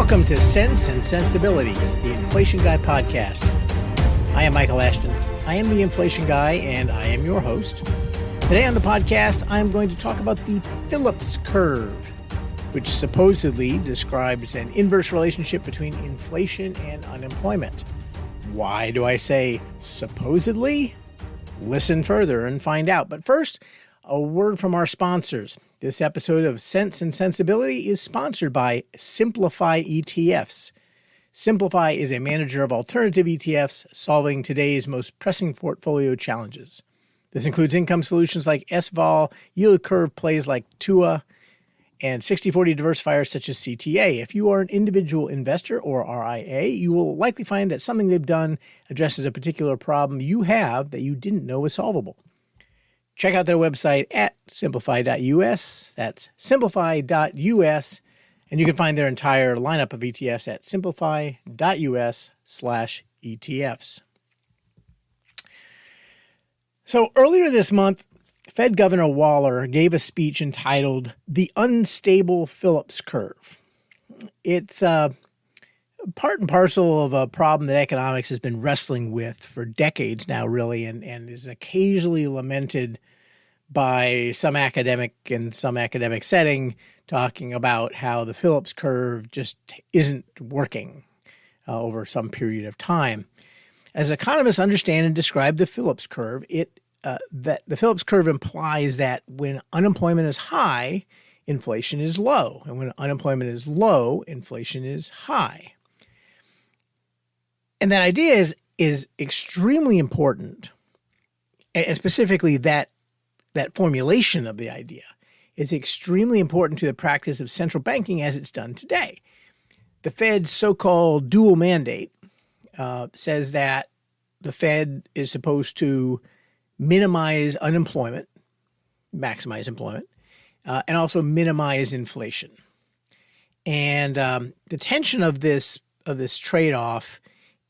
Welcome to Sense and Sensibility, the Inflation Guy podcast. I am Michael Ashton. I am the Inflation Guy, and I am your host. Today on the podcast, I'm going to talk about the Phillips Curve, which supposedly describes an inverse relationship between inflation and unemployment. Why do I say supposedly? Listen further and find out. But first, a word from our sponsors. This episode of Sense and Sensibility is sponsored by Simplify ETFs. Simplify is a manager of alternative ETFs solving today's most pressing portfolio challenges. This includes income solutions like SVOL, yield curve plays like TUA, and 60/40 diversifiers such as CTA. If you are an individual investor or RIA, you will likely find that something they've done addresses a particular problem you have that you didn't know was solvable. Check out their website at simplify.us. That's simplify.us. And you can find their entire lineup of ETFs at simplify.us/ETFs. So earlier this month, Fed Governor Waller gave a speech entitled The Unstable Phillips Curve. It's part and parcel of a problem that economics has been wrestling with for decades now, really, and is occasionally lamented by some academic in some academic setting, talking about how the Phillips curve just isn't working over some period of time. As economists understand and describe the Phillips curve, that the Phillips curve implies that when unemployment is high, inflation is low, and when unemployment is low, inflation is high. And that idea is extremely important, and specifically that formulation of the idea is extremely important to the practice of central banking as it's done today. The Fed's so-called dual mandate says that the Fed is supposed to minimize unemployment, maximize employment, and also minimize inflation. And the tension of this trade-off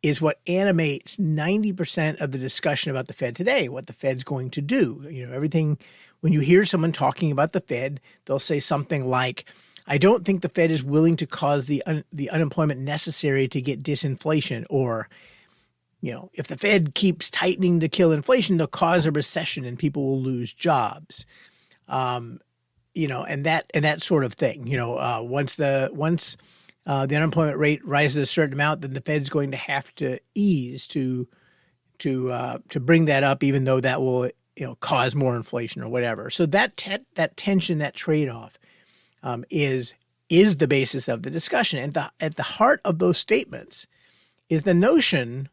is what animates 90% of the discussion about the Fed today, what the Fed's going to do. You know, everything, when you hear someone talking about the Fed, they'll say something like, I don't think the Fed is willing to cause the unemployment necessary to get disinflation, or, you know, if the Fed keeps tightening to kill inflation, they'll cause a recession and people will lose jobs. You know, and that sort of thing. You know, once the unemployment rate rises a certain amount, then the Fed's going to have to ease to bring that up, even though that will, you know, cause more inflation or whatever. So that tension, that trade-off, is the basis of the discussion. And at the heart of those statements is the notion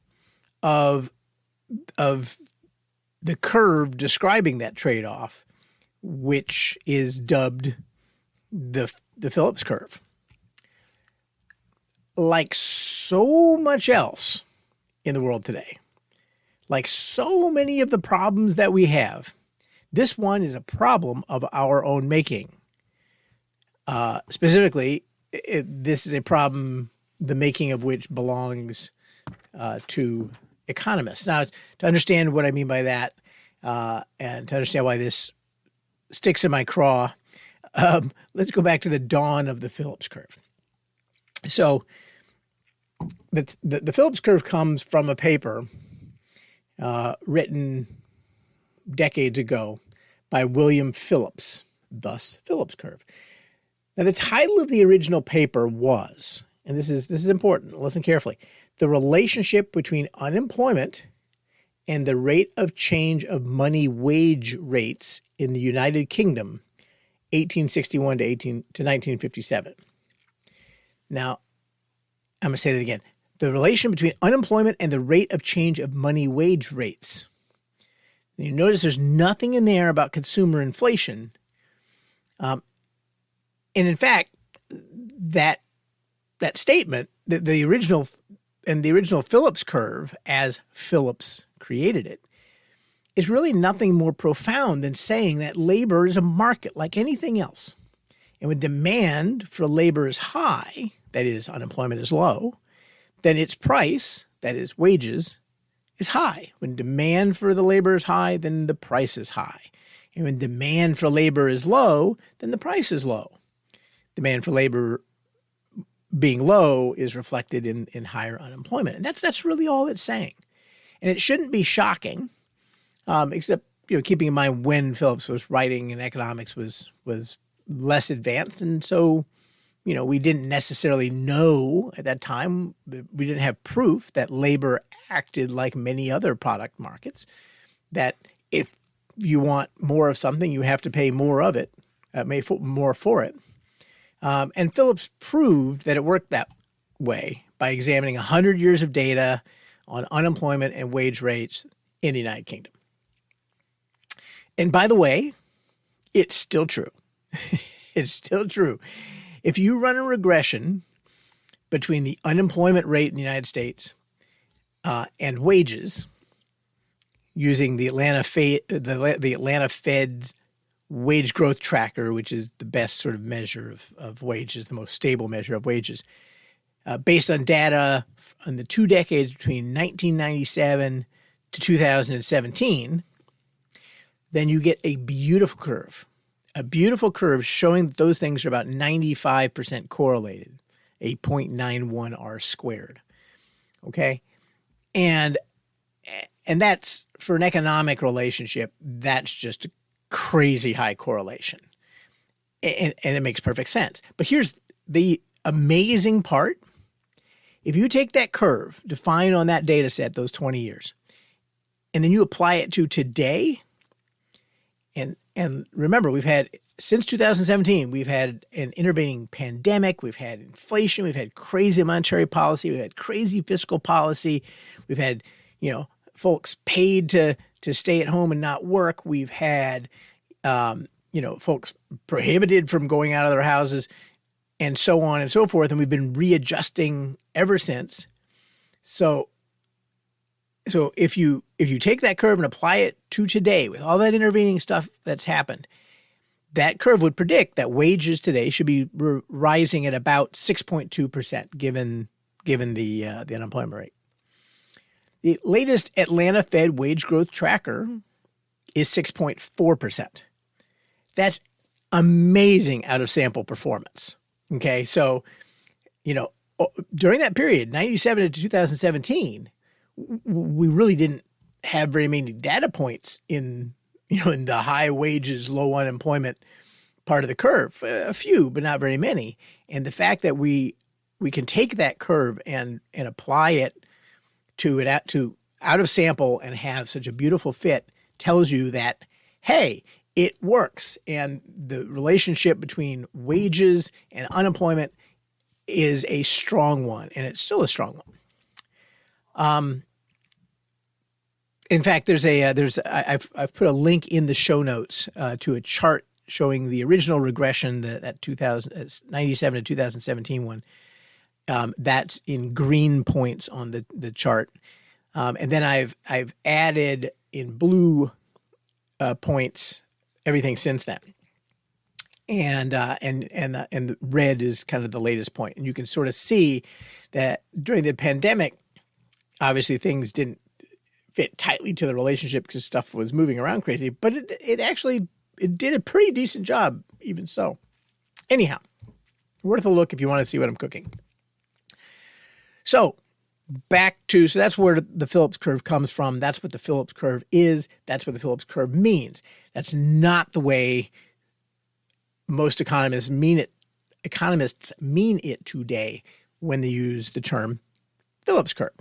of the curve describing that trade-off, which is dubbed the Phillips curve. Like so much else in the world today, like so many of the problems that we have, this one is a problem of our own making. Specifically, this is a problem, the making of which belongs to economists. Now, to understand what I mean by that, and to understand why this sticks in my craw, let's go back to the dawn of the Phillips curve. So the Phillips curve comes from a paper written decades ago by William Phillips, thus Phillips curve. Now, the title of the original paper was, and this is important, listen carefully, The Relationship Between Unemployment and the Rate of Change of Money Wage Rates in the United Kingdom, 1861 to 1957. Now, I'm going to say that again. The relation between unemployment and the rate of change of money wage rates. And you notice there's nothing in there about consumer inflation. And in fact, that statement, the original Phillips curve, as Phillips created it, is really nothing more profound than saying that labor is a market like anything else. And when demand for labor is high, that is, unemployment is low, then its price, that is, wages, is high. When demand for the labor is high, then the price is high. And when demand for labor is low, then the price is low. Demand for labor being low is reflected in higher unemployment. And that's really all it's saying. And it shouldn't be shocking, except keeping in mind when Phillips was writing and economics was less advanced. And so, we didn't necessarily know at that time, we didn't have proof that labor acted like many other product markets, that if you want more of something, you have to pay more of it, more for it. And Phillips proved that it worked that way by examining 100 years of data on unemployment and wage rates in the United Kingdom. And by the way, it's still true. It's still true. If you run a regression between the unemployment rate in the United States and wages using the Atlanta Fed's wage growth tracker, which is the best sort of measure of wages, the most stable measure of wages, based on data on the 2 decades between 1997 to 2017, then you get a beautiful curve showing that those things are about 95% correlated, a 0.91 R squared. Okay? And that's, for an economic relationship, that's just a crazy high correlation. And it makes perfect sense. But here's the amazing part. If you take that curve defined on that data set, those 20 years, and then you apply it to today, and remember, we've had, since 2017, we've had an intervening pandemic, we've had inflation, we've had crazy monetary policy, we've had crazy fiscal policy, we've had, folks paid to stay at home and not work, we've had, folks prohibited from going out of their houses, and so on and so forth, and we've been readjusting ever since. So if you take that curve and apply it to today with all that intervening stuff that's happened, that curve would predict that wages today should be rising at about 6.2%, given the unemployment rate. The latest Atlanta Fed wage growth tracker is 6.4%. That's amazing out of sample performance. Okay, so during that period, 97 to 2017, we really didn't have very many data points in the high wages, low unemployment part of the curve. A few, but not very many. And the fact that we can take that curve and apply it to out of sample and have such a beautiful fit tells you that, hey, it works. And the relationship between wages and unemployment is a strong one, and it's still a strong one. In fact, I've put a link in the show notes to a chart showing the original regression, that 97 to 2017 one. That's in green points on the chart, and then I've added in blue points everything since then, and the red is kind of the latest point, and you can sort of see that during the pandemic, obviously things didn't fit tightly to the relationship because stuff was moving around crazy, but it did a pretty decent job even so. Anyhow, worth a look if you want to see what I'm cooking. So that's where the Phillips curve comes from. That's what the Phillips curve is. That's what the Phillips curve means. That's not the way most economists mean it. Economists mean it today when they use the term Phillips curve.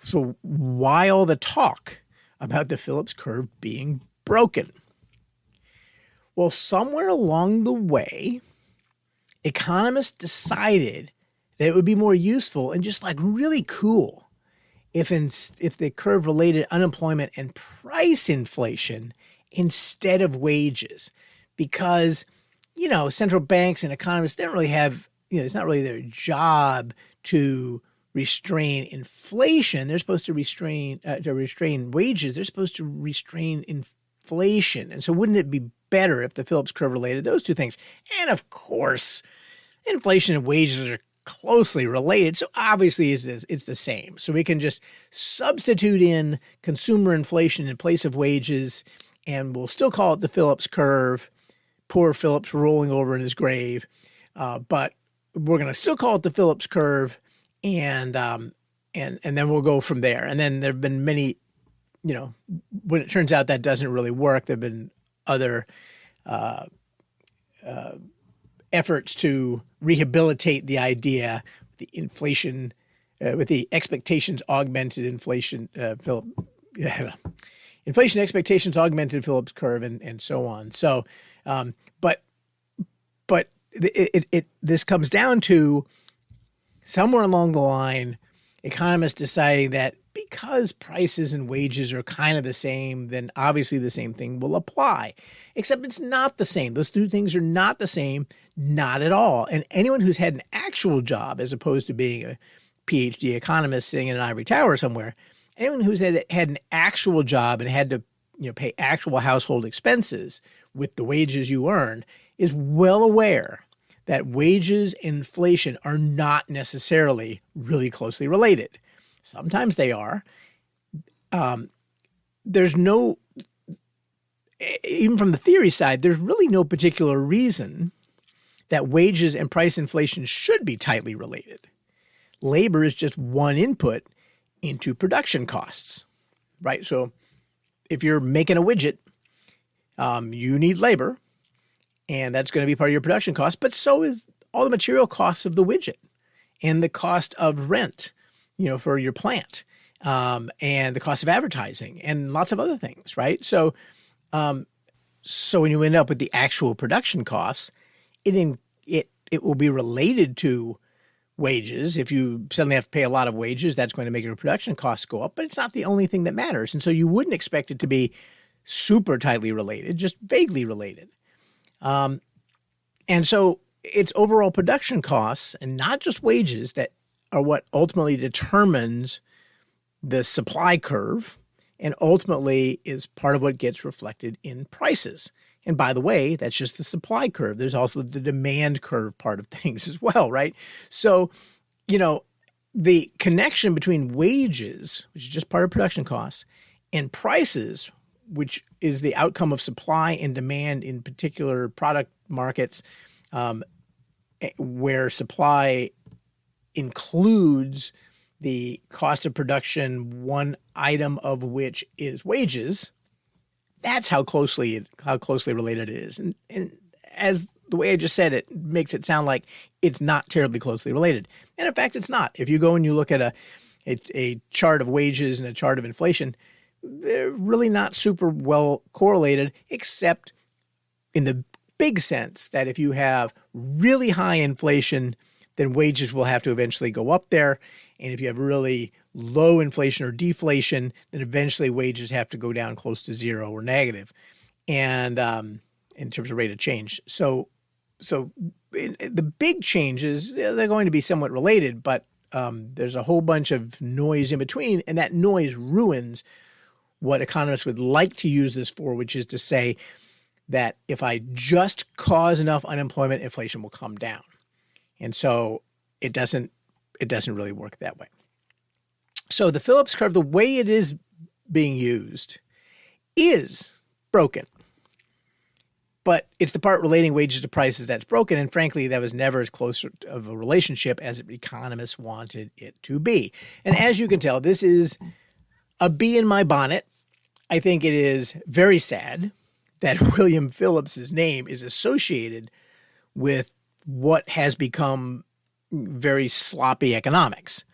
So why all the talk about the Phillips curve being broken? Well, somewhere along the way, economists decided that it would be more useful and just really cool if the curve related unemployment and price inflation instead of wages, because central banks and economists, they don't really have, it's not really their job to restrain inflation. They're supposed to restrain wages. They're supposed to restrain inflation. And so wouldn't it be better if the Phillips curve related those two things? And of course, inflation and wages are closely related. So obviously it's the same. So we can just substitute in consumer inflation in place of wages, and we'll still call it the Phillips curve. Poor Phillips rolling over in his grave. But we're going to still call it the Phillips curve, and then we'll go from there. And then there have been many, when it turns out that doesn't really work, there have been other efforts to rehabilitate the idea, the inflation, with the expectations augmented inflation, inflation expectations augmented Phillips curve, and so on. So, but this comes down to somewhere along the line, economists deciding that because prices and wages are kind of the same, then obviously the same thing will apply. Except it's not the same. Those two things are not the same, not at all. And anyone who's had an actual job, as opposed to being a PhD economist sitting in an ivory tower somewhere, anyone who's had an actual job and had to pay actual household expenses with the wages you earn is well aware that wages and inflation are not necessarily really closely related. Sometimes they are. There's no, even from the theory side, there's really no particular reason that wages and price inflation should be tightly related. Labor is just one input into production costs, right? So if you're making a widget, you need labor, and that's going to be part of your production cost, but so is all the material costs of the widget and the cost of rent, for your plant, and the cost of advertising and lots of other things, right? So, so when you end up with the actual production costs, it will be related to wages. If you suddenly have to pay a lot of wages, that's going to make your production costs go up, but it's not the only thing that matters. And so you wouldn't expect it to be super tightly related, just vaguely related. And so it's overall production costs and not just wages that are what ultimately determines the supply curve and ultimately is part of what gets reflected in prices. And by the way, that's just the supply curve. There's also the demand curve part of things as well, right? So, the connection between wages, which is just part of production costs, and prices, which is the outcome of supply and demand in particular product markets, where supply includes the cost of production, one item of which is wages. That's how closely related it is. And as the way I just said it makes it sound like it's not terribly closely related. And in fact, it's not. If you go and you look at a chart of wages and a chart of inflation, they're really not super well correlated, except in the big sense that if you have really high inflation, then wages will have to eventually go up there. And if you have really low inflation or deflation, then eventually wages have to go down close to zero or negative, and in terms of rate of change. So the big changes, they're going to be somewhat related, but there's a whole bunch of noise in between, and that noise ruins what economists would like to use this for, which is to say that if I just cause enough unemployment, inflation will come down. And so it doesn't really work that way. So the Phillips curve, the way it is being used, is broken. But it's the part relating wages to prices that's broken. And frankly, that was never as close of a relationship as economists wanted it to be. And as you can tell, this is a bee in my bonnet. I think it is very sad that William Phillips's name is associated with what has become very sloppy economics.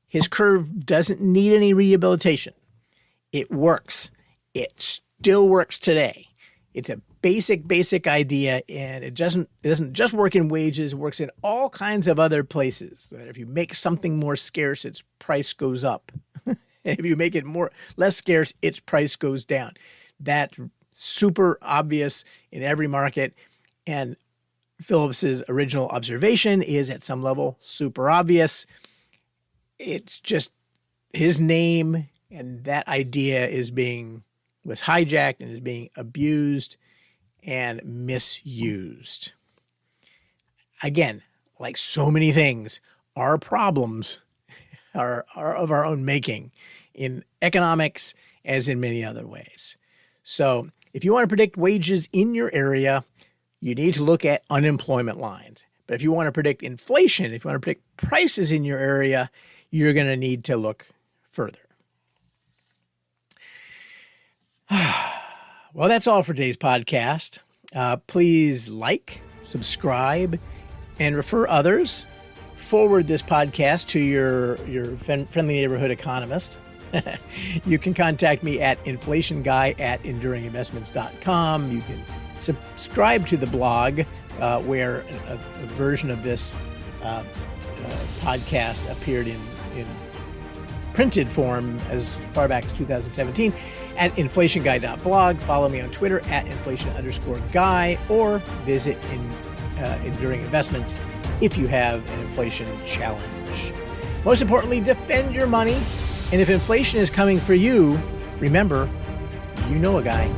His curve doesn't need any rehabilitation. It works. It still works today. It's a basic idea, and it doesn't just work in wages. It works in all kinds of other places. That if you make something more scarce, its price goes up. And if you make it less scarce, its price goes down. That's super obvious in every market, and Phillips's original observation is at some level super obvious. It's just his name and that idea was hijacked and is being abused and misused. Again, like so many things, our problems are of our own making in economics as in many other ways. So if you want to predict wages in your area, you need to look at unemployment lines. But if you want to predict inflation, if you want to predict prices in your area, you're going to need to look further. Well, that's all for today's podcast. Please like, subscribe, and refer others. Forward this podcast to your friendly neighborhood economist. You can contact me at inflationguy@enduringinvestments.com. You can subscribe to the blog where a version of this podcast appeared in printed form as far back as 2017 at inflationguy.blog. Follow me on Twitter at inflation_guy, or visit Enduring Investments if you have an inflation challenge. Most importantly, defend your money. And if inflation is coming for you, remember, you know a guy.